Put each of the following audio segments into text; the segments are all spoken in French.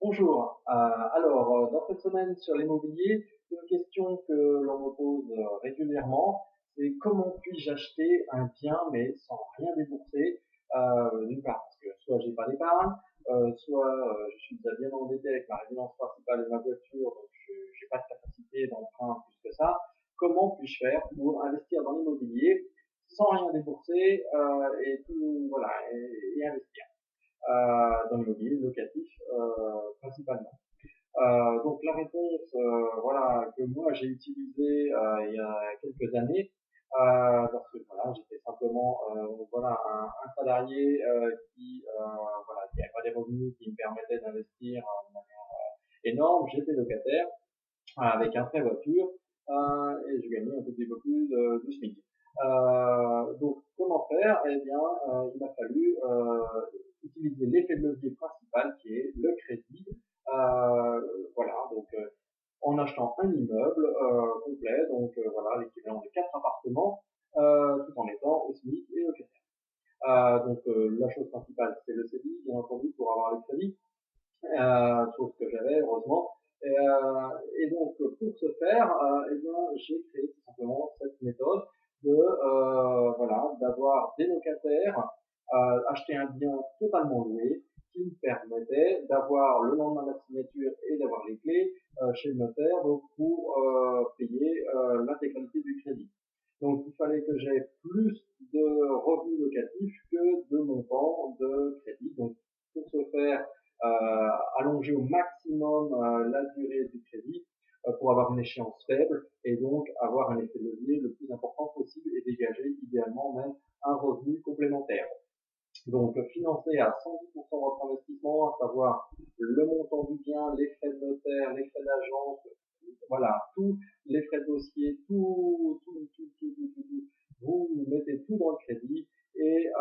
Bonjour. Dans cette semaine sur l'immobilier, une question que l'on me pose régulièrement, c'est comment puis-je acheter un bien mais sans rien débourser. D'une part parce que soit j'ai pas d'épargne, soit je suis déjà bien endetté avec ma résidence principale et ma voiture, donc je n'ai pas de capacité d'emprunt plus que ça. Comment puis-je faire pour investir dans l'immobilier sans rien débourser et tout voilà et investir dans l'immobilier locatif principalement. Donc la réponse, voilà, que moi j'ai utilisée il y a quelques années, parce que voilà, j'étais simplement voilà un salarié voilà qui n'avait pas des revenus qui me permettaient d'investir de manière énorme. J'étais locataire avec un prêt voiture et je gagnais un petit peu plus du SMIC. Donc comment faire? Eh bien, il m'a fallu utiliser l'effet de levier principal qui est le crédit. Euh, voilà, donc en achetant un immeuble complet, donc voilà, l'équivalent de 4 appartements, tout en étant au SMIC et au locataire. La chose principale, c'est le CDI, bien entendu, pour avoir le crédit, chose que j'avais, heureusement. Et donc, pour ce faire, eh bien, j'ai créé tout simplement cette méthode de, voilà, d'avoir des locataires, acheter un bien totalement loué, qui me permettait d'avoir le lendemain de la signature et d'avoir les clés chez le notaire donc pour payer l'intégralité du crédit. Donc il fallait que j'aie plus de revenus locatifs que de montants de crédit. Donc pour ce faire, allonger au maximum la durée du crédit pour avoir une échéance faible et donc avoir un effet de levier le plus important possible et dégager idéalement même un revenu complémentaire. Donc financer à 110% votre investissement, à savoir le montant du bien, les frais de notaire, les frais d'agence, voilà, tous les frais de dossier, tout. Vous mettez tout dans le crédit et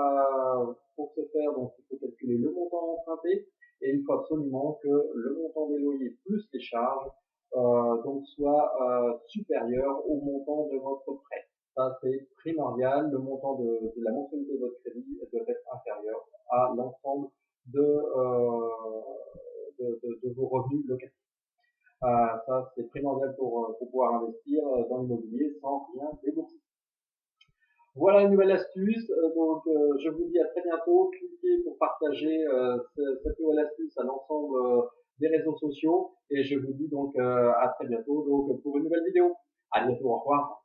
pour ce faire, donc il faut calculer le montant emprunté et il faut absolument que le montant des loyers plus les charges donc soit supérieur au montant de votre prêt. Ça, c'est primordial. Le montant de la mensualité de votre crédit doit être inférieur à l'ensemble de vos revenus locatifs. Ça, c'est primordial pour pouvoir investir dans l'immobilier sans rien débourser. Voilà une nouvelle astuce. Je vous dis à très bientôt. Cliquez pour partager cette nouvelle astuce à l'ensemble des réseaux sociaux. Et je vous dis donc à très bientôt donc, pour une nouvelle vidéo. À bientôt. Au revoir.